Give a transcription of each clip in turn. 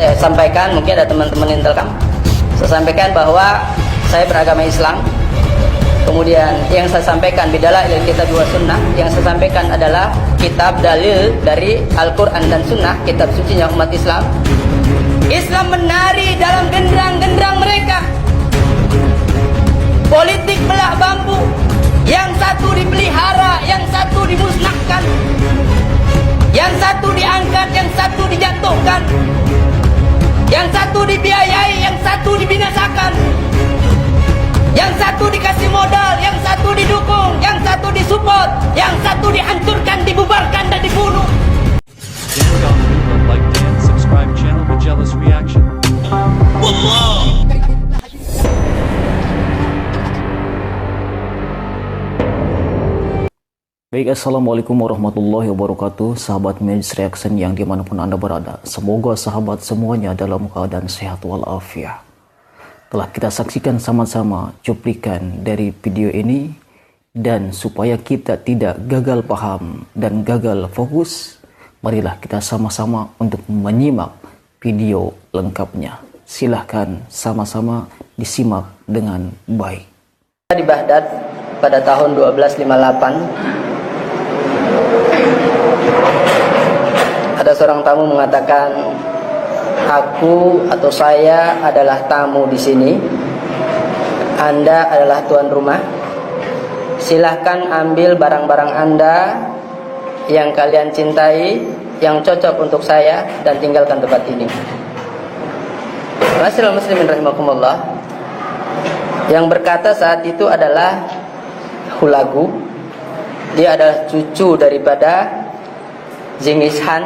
Saya sampaikan, mungkin ada teman-teman Intelkam, saya sampaikan bahwa saya beragama Islam. Kemudian yang saya sampaikan bidalah ilal kitab wa sunnah, yang saya sampaikan adalah kitab dalil dari Al-Quran dan Sunnah, kitab sucinya umat Islam. Islam menari dalam genderang-genderang mereka. Politik belah bambu, yang satu dipelihara, yang satu dimusnahkan, yang satu diangkat, yang satu dijatuhkan, yang satu dibiayai, yang satu dibinasakan, yang satu dikasih modal, yang satu didukung, yang satu disupport, yang satu dihancurkan, dibubarkan dan dibunuh. Jangan lupa like dan subscribe channel Majelis Reaction. Baik, Assalamualaikum warahmatullahi wabarakatuh. Sahabat Majelis Reaction yang dimanapun Anda berada, semoga sahabat semuanya dalam keadaan sehat walafiat. Telah kita saksikan sama-sama cuplikan dari video ini, dan supaya kita tidak gagal paham dan gagal fokus, marilah kita sama-sama untuk menyimak video lengkapnya. Silahkan sama-sama disimak dengan baik. Di Baghdad pada tahun 1258, ada seorang tamu mengatakan, aku atau saya adalah tamu di sini. Anda adalah tuan rumah. Silahkan ambil barang-barang Anda yang kalian cintai, yang cocok untuk saya, dan tinggalkan tempat ini. Masyaallah muslimin rahimakumullah. Yang berkata saat itu adalah Hulagu. Dia adalah cucu daripada Genghis Khan,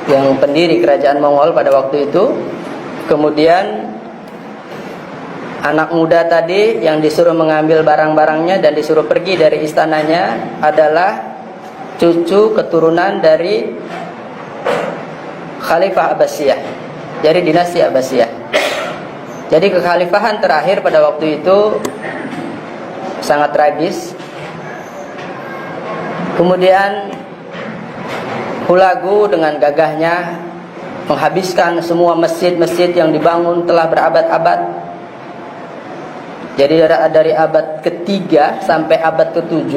yang pendiri kerajaan Mongol pada waktu itu. Kemudian anak muda tadi yang disuruh mengambil barang-barangnya dan disuruh pergi dari istananya adalah cucu keturunan dari Khalifah Abbasiyah, dari dinasti Abbasiyah. Jadi kekhalifahan terakhir pada waktu itu sangat tragis. Kemudian Hulagu dengan gagahnya menghabiskan semua masjid-masjid yang dibangun telah berabad-abad. Jadi dari abad ketiga sampai abad ke-7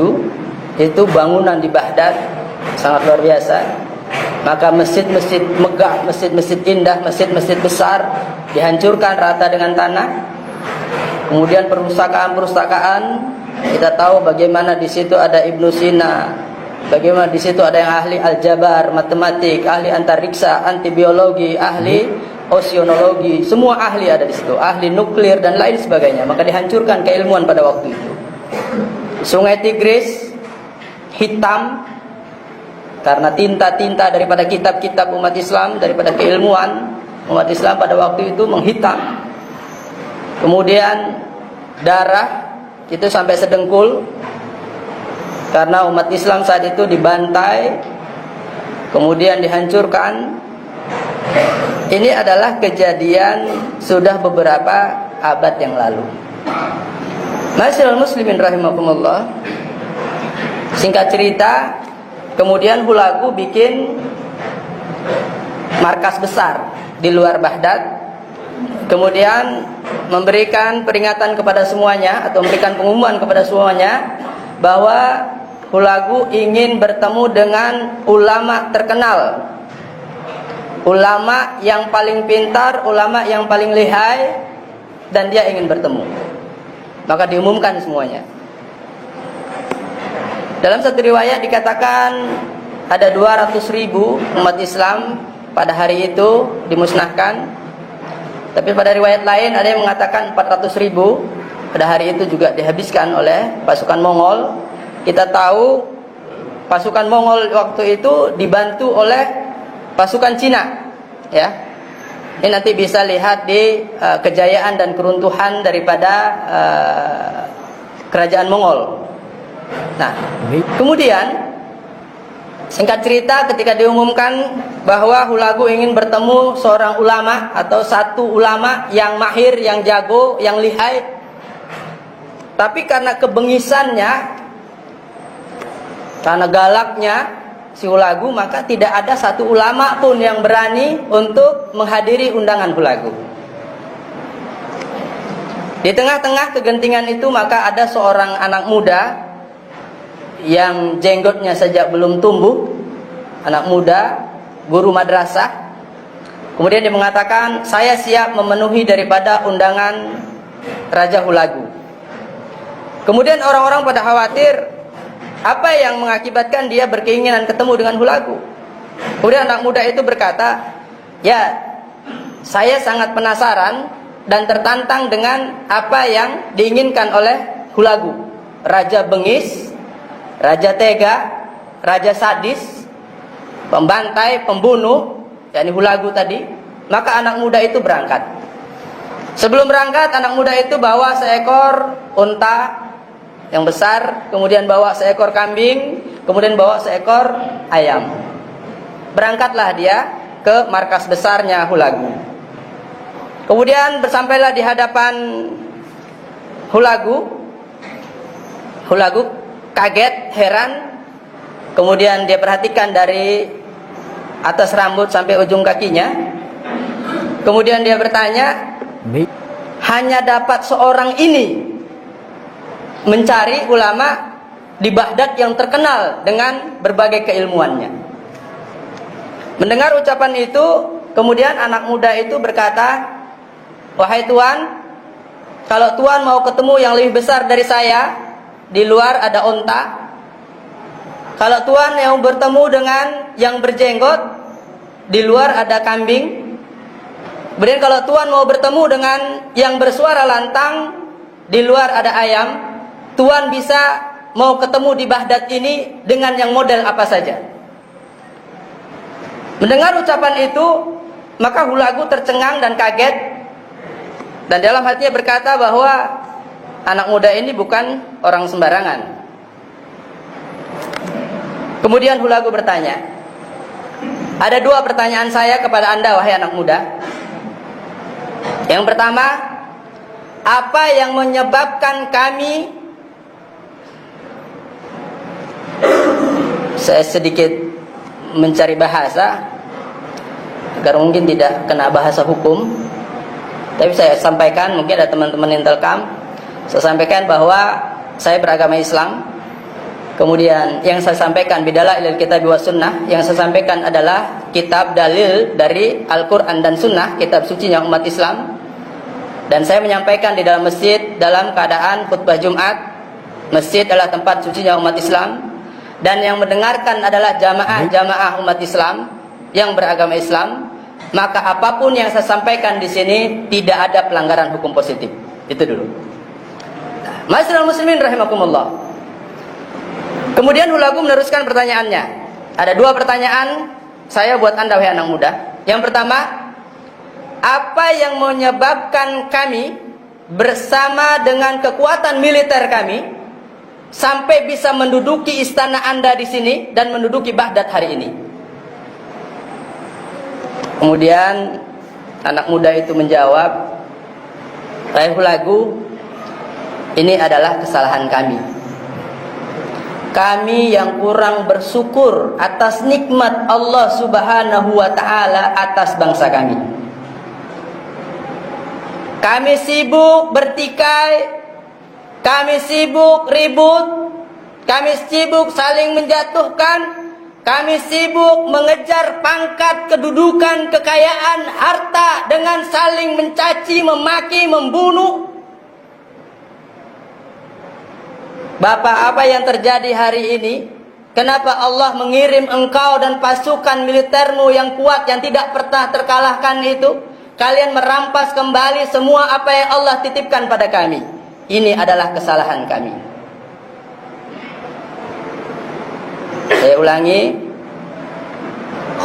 itu bangunan di Baghdad sangat luar biasa. Maka masjid-masjid megah, masjid-masjid indah, masjid-masjid besar dihancurkan rata dengan tanah. Kemudian perpustakaan-perpustakaan, kita tahu bagaimana di situ ada Ibnu Sina, bagaimana di situ ada yang ahli aljabar, matematik, ahli antariksa, antibiologi, ahli oceanologi, semua ahli ada di situ, ahli nuklir dan lain sebagainya. Maka dihancurkan keilmuan pada waktu itu. Sungai Tigris hitam karena tinta-tinta daripada kitab-kitab umat Islam, daripada keilmuan umat Islam pada waktu itu menghitam. Kemudian darah itu sampai sedengkul karena umat Islam saat itu dibantai, kemudian dihancurkan. Ini adalah kejadian sudah beberapa abad yang lalu. Masyaallah muslimin rahimakumullah. Singkat cerita, kemudian Hulagu bikin markas besar di luar Baghdad. Kemudian memberikan peringatan kepada semuanya, atau memberikan pengumuman kepada semuanya, bahwa Hulagu ingin bertemu dengan ulama terkenal, ulama yang paling pintar, ulama yang paling lihai, dan dia ingin bertemu. Maka diumumkan semuanya. Dalam satu riwayat dikatakan ada 200.000 umat Islam pada hari itu dimusnahkan. Tapi pada riwayat lain ada yang mengatakan 400.000 pada hari itu juga dihabiskan oleh pasukan Mongol. Kita tahu pasukan Mongol waktu itu dibantu oleh pasukan Cina, ya. Ini nanti bisa lihat di kejayaan dan keruntuhan daripada kerajaan Mongol. Nah, kemudian singkat cerita, ketika diumumkan bahwa Hulagu ingin bertemu seorang ulama atau satu ulama yang mahir, yang jago, yang lihai, tapi karena kebengisannya, karena galaknya, si Hulagu, maka tidak ada satu ulama pun yang berani untuk menghadiri undangan Hulagu. Di tengah-tengah kegentingan itu, maka ada seorang anak muda yang jenggotnya sejak belum tumbuh, anak muda, guru madrasah. Kemudian dia mengatakan, saya siap memenuhi daripada undangan Raja Hulagu. Kemudian orang-orang pada khawatir, apa yang mengakibatkan dia berkeinginan ketemu dengan Hulagu. Kemudian anak muda itu berkata, ya, saya sangat penasaran dan tertantang dengan apa yang diinginkan oleh Hulagu. Raja bengis, raja tega, raja sadis, pembantai, pembunuh, yakni Hulagu tadi. Maka anak muda itu berangkat. Sebelum berangkat, anak muda itu bawa seekor unta yang besar, kemudian bawa seekor kambing, kemudian bawa seekor ayam. Berangkatlah dia ke markas besarnya Hulagu. Kemudian bersampailah di hadapan Hulagu. Hulagu kaget, heran. Kemudian dia perhatikan dari atas rambut sampai ujung kakinya. Kemudian dia bertanya, hanya dapat seorang ini mencari ulama di Baghdad yang terkenal dengan berbagai keilmuannya. Mendengar ucapan itu, kemudian anak muda itu berkata, wahai Tuan, kalau Tuan mau ketemu yang lebih besar dari saya, di luar ada unta. Kalau Tuan yang bertemu dengan yang berjenggot, di luar ada kambing. Kemudian kalau Tuan mau bertemu dengan yang bersuara lantang, di luar ada ayam. Tuan bisa mau ketemu di Baghdad ini dengan yang model apa saja. Mendengar ucapan itu, maka Hulagu tercengang dan kaget. Dan dalam hatinya berkata bahwa anak muda ini bukan orang sembarangan. Kemudian Hulagu bertanya, ada dua pertanyaan saya kepada Anda, wahai anak muda. Yang pertama, apa yang menyebabkan kami, saya sedikit mencari bahasa agar mungkin tidak kena bahasa hukum, tapi saya sampaikan, mungkin ada teman-teman Intelkam, saya sampaikan bahwa saya beragama Islam. Kemudian yang saya sampaikan bidalah ilal kitab wa sunnah, yang saya sampaikan adalah kitab dalil dari Al-Quran dan Sunnah, kitab sucinya umat Islam. Dan saya menyampaikan di dalam masjid dalam keadaan khutbah Jumat. Masjid adalah tempat sucinya umat Islam, dan yang mendengarkan adalah jamaah umat Islam yang beragama Islam. Maka apapun yang saya sampaikan di sini tidak ada pelanggaran hukum positif. Itu dulu. Ma'asyiral muslimin rahimakumullah. Kemudian Hulagu meneruskan pertanyaannya. Ada dua pertanyaan saya buat Anda, wahai anak muda. Yang pertama, apa yang menyebabkan kami bersama dengan kekuatan militer kami sampai bisa menduduki istana Anda di sini dan menduduki Baghdad hari ini? Kemudian anak muda itu menjawab, wahai Hulagu, ini adalah kesalahan kami. Kami yang kurang bersyukur atas nikmat Allah Subhanahu wa ta'ala atas bangsa kami. Kami sibuk bertikai, kami sibuk ribut, kami sibuk saling menjatuhkan, kami sibuk mengejar pangkat, kedudukan, kekayaan, harta dengan saling mencaci, memaki, membunuh. Bapak, apa yang terjadi hari ini? Kenapa Allah mengirim engkau dan pasukan militermu yang kuat, yang tidak pernah terkalahkan itu? Kalian merampas kembali semua apa yang Allah titipkan pada kami. Ini adalah kesalahan kami. Saya ulangi,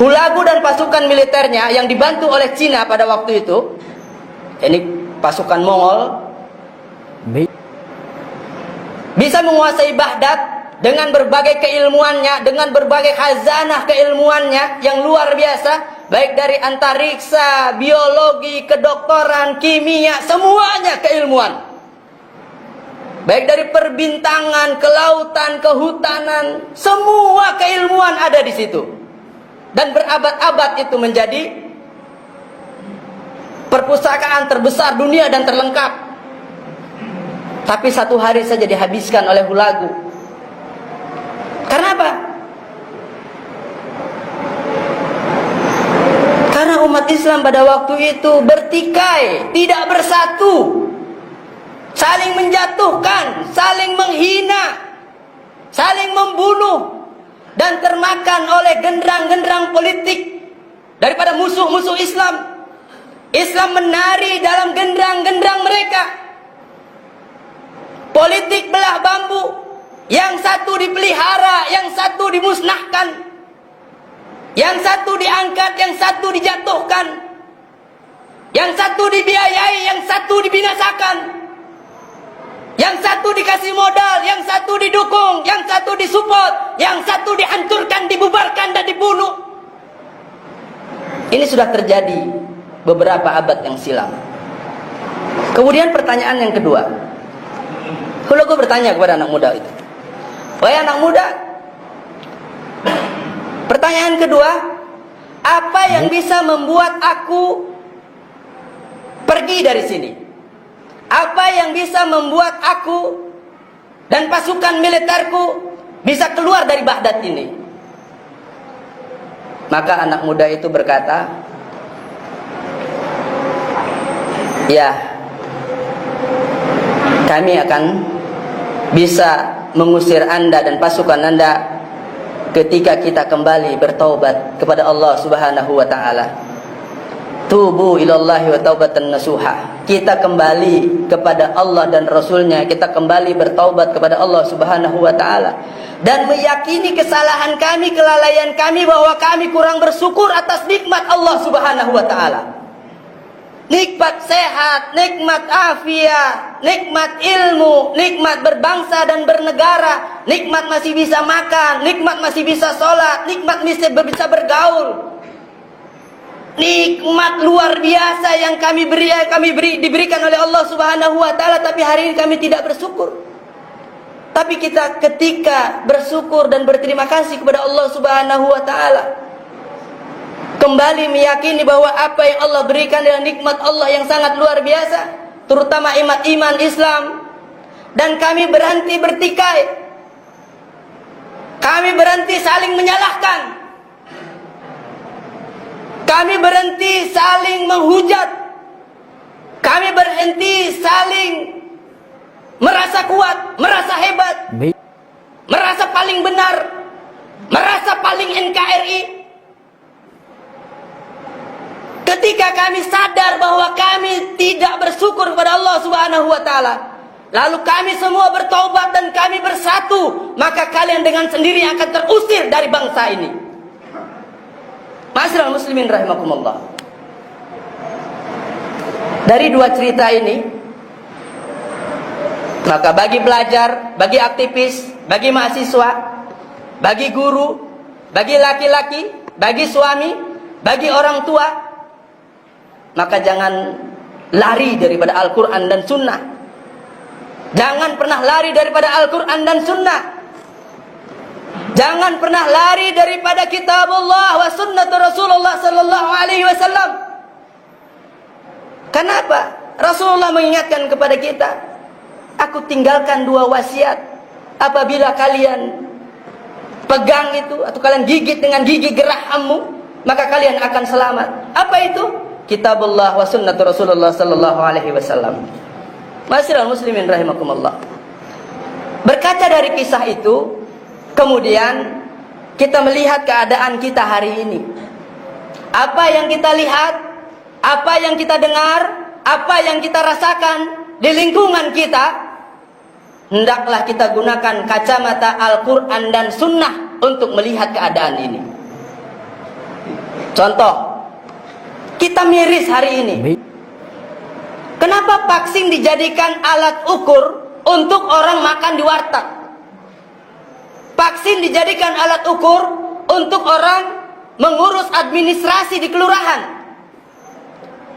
Hulagu dan pasukan militernya yang dibantu oleh Cina pada waktu itu, ini pasukan Mongol, bisa menguasai Baghdad dengan berbagai keilmuannya, dengan berbagai khazanah keilmuannya yang luar biasa, baik dari antariksa, biologi, kedokteran, kimia, semuanya keilmuan. baik dari perbintangan, kelautan, kehutanan, semua keilmuan ada di situ. Dan berabad-abad itu menjadi perpustakaan terbesar dunia dan terlengkap. Tapi satu hari saja dihabiskan oleh hulagu. Karena apa? Karena umat Islam pada waktu itu bertikai, tidak bersatu, saling menjatuhkan, saling menghina, saling membunuh, dan termakan oleh genderang-genderang politik daripada musuh-musuh Islam. Islam menari dalam genderang-genderang mereka. Politik belah bambu, yang satu dipelihara, yang satu dimusnahkan, yang satu diangkat, yang satu dijatuhkan, yang satu dibiayai, yang satu dibinasakan, yang satu dikasih modal, yang satu didukung, yang satu disupport, yang satu dihancurkan, dibubarkan dan dibunuh. Ini sudah terjadi beberapa abad yang silam. Kemudian pertanyaan yang kedua, kalau gue bertanya kepada anak muda itu, wahai anak muda, pertanyaan kedua, apa yang bisa membuat aku pergi dari sini? Apa yang bisa membuat aku dan pasukan militerku bisa keluar dari Baghdad ini? Maka anak muda itu berkata, ya, kami akan bisa mengusir Anda dan pasukan Anda ketika kita kembali bertaubat kepada Allah Subhanahu wa taala. Tubu ilallahi wa taubatan nasuha. Kita kembali kepada Allah dan Rasulnya, kita kembali bertaubat kepada Allah Subhanahu wa taala dan meyakini kesalahan kami, kelalaian kami, bahwa kami kurang bersyukur atas nikmat Allah Subhanahu wa taala. Nikmat sehat, nikmat afiat, nikmat ilmu, nikmat berbangsa dan bernegara, nikmat masih bisa makan, nikmat masih bisa sholat, nikmat masih bisa bergaul. Nikmat luar biasa yang diberikan oleh Allah Subhanahu wa taala, tapi hari ini kami tidak bersyukur. Tapi kita ketika bersyukur dan berterima kasih kepada Allah Subhanahu wa taala, kembali meyakini bahwa apa yang Allah berikan adalah nikmat Allah yang sangat luar biasa, terutama iman Islam, dan kami berhenti bertikai, kami berhenti saling menyalahkan, kami berhenti saling menghujat, kami berhenti saling merasa kuat, merasa hebat, merasa paling benar, merasa paling NKRI. Ketika kami sadar bahwa kami tidak bersyukur kepada Allah Subhanahu wa taala, lalu kami semua bertaubat dan kami bersatu, maka kalian dengan sendiri akan terusir dari bangsa ini. Ma'asyiral muslimin rahimakumullah. Dari dua cerita ini, maka bagi pelajar, bagi aktivis, bagi mahasiswa, bagi guru, bagi laki-laki, bagi suami, bagi orang tua, maka jangan lari daripada Al-Quran dan Sunnah. Jangan pernah lari daripada Al-Quran dan Sunnah. Jangan pernah lari daripada kitab Allah wa sunnah Rasulullah sallallahu alaihi wasallam. Kenapa? Rasulullah mengingatkan kepada kita, aku tinggalkan dua wasiat, apabila kalian pegang itu atau kalian gigit dengan gigi gerahmu, maka kalian akan selamat. Apa itu? Kitabullah wa sunnah Rasulullah sallallahu alaihi wasallam. Ma'asyiral muslimin rahimakumullah. Berkaca dari kisah itu, kemudian kita melihat keadaan kita hari ini. Apa yang kita lihat, apa yang kita dengar, apa yang kita rasakan di lingkungan kita, hendaklah kita gunakan kacamata Al-Quran dan Sunnah untuk melihat keadaan ini. Contoh, kita miris hari ini. Kenapa vaksin dijadikan alat ukur untuk orang makan di warteg? Vaksin dijadikan alat ukur untuk orang mengurus administrasi di kelurahan.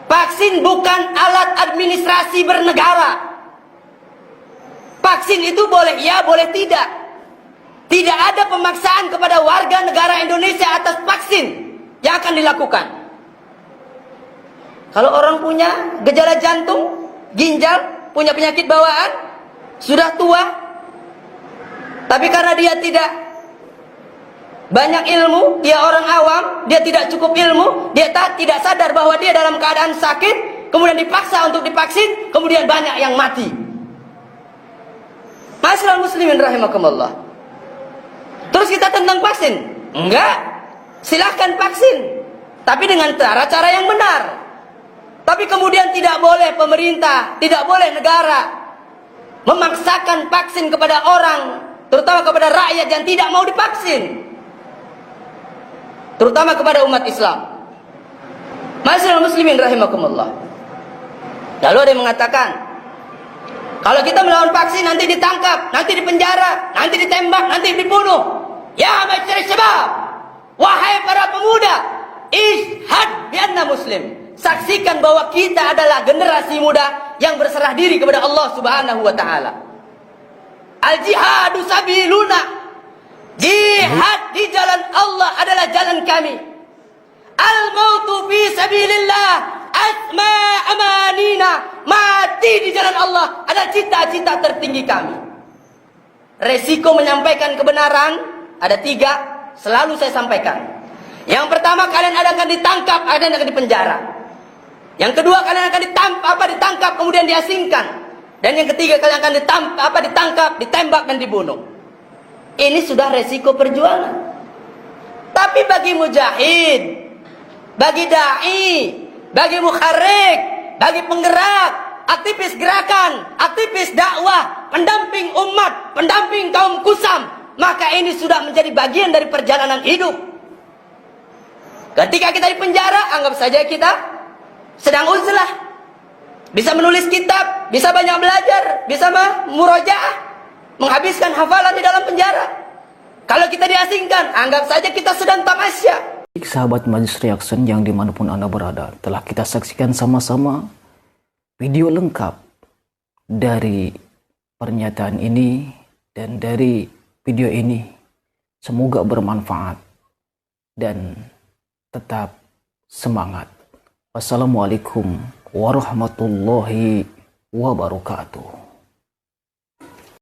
Vaksin bukan alat administrasi bernegara. Vaksin itu boleh ya, boleh tidak. Tidak ada pemaksaan kepada warga negara Indonesia atas vaksin yang akan dilakukan. Kalau orang punya gejala jantung, ginjal, punya penyakit bawaan, sudah tua, tapi karena dia tidak banyak ilmu, dia orang awam, dia tidak cukup ilmu, dia tidak sadar bahwa dia dalam keadaan sakit, kemudian dipaksa untuk divaksin, kemudian banyak yang mati. Ma'asyiral muslimin rahimakumullah. Terus kita tentang vaksin? Enggak. Silahkan vaksin, tapi dengan cara-cara yang benar. Tapi kemudian tidak boleh pemerintah, tidak boleh negara memaksakan vaksin kepada orang, terutama kepada rakyat yang tidak mau divaksin, terutama kepada umat Islam. Ma'asyiral muslimin rahimakumullah. Lalu ada yang mengatakan, kalau kita melawan vaksin nanti ditangkap, nanti dipenjara, nanti ditembak, nanti dibunuh. Ya ma'asyiral syabab, wahai para pemuda, ishhad bi anna muslim. Saksikan bahwa kita adalah generasi muda yang berserah diri kepada Allah Subhanahu wa taala. Al jihadu sabiluna. Jihad di jalan Allah adalah jalan kami. Al mautu fi sabilillah asma amanina. Mati di jalan Allah adalah cita-cita tertinggi kami. Resiko menyampaikan kebenaran ada 3, selalu saya sampaikan. Yang pertama, kalian akan ditangkap, kalian akan dipenjara. Yang kedua, kalian akan ditangkap kemudian diasingkan. Dan yang ketiga, kalian akan ditangkap, ditembak dan dibunuh. Ini sudah resiko perjuangan. Tapi bagi mujahid, bagi dai, bagi mukharrik, bagi penggerak, aktivis gerakan, aktivis dakwah, pendamping umat, pendamping kaum kusam, maka ini sudah menjadi bagian dari perjalanan hidup. Ketika kita di penjara, anggap saja kita sedang uzlah, bisa menulis kitab, bisa banyak belajar, bisa murojaah, menghabiskan hafalan di dalam penjara. Kalau kita diasingkan, anggap saja kita sedang tamasya. Sahabat Majelis Reaction yang dimanapun Anda berada, telah kita saksikan sama-sama video lengkap dari pernyataan ini dan dari video ini. Semoga bermanfaat dan tetap semangat. Wassalamualaikum warahmatullahi wabarakatuh.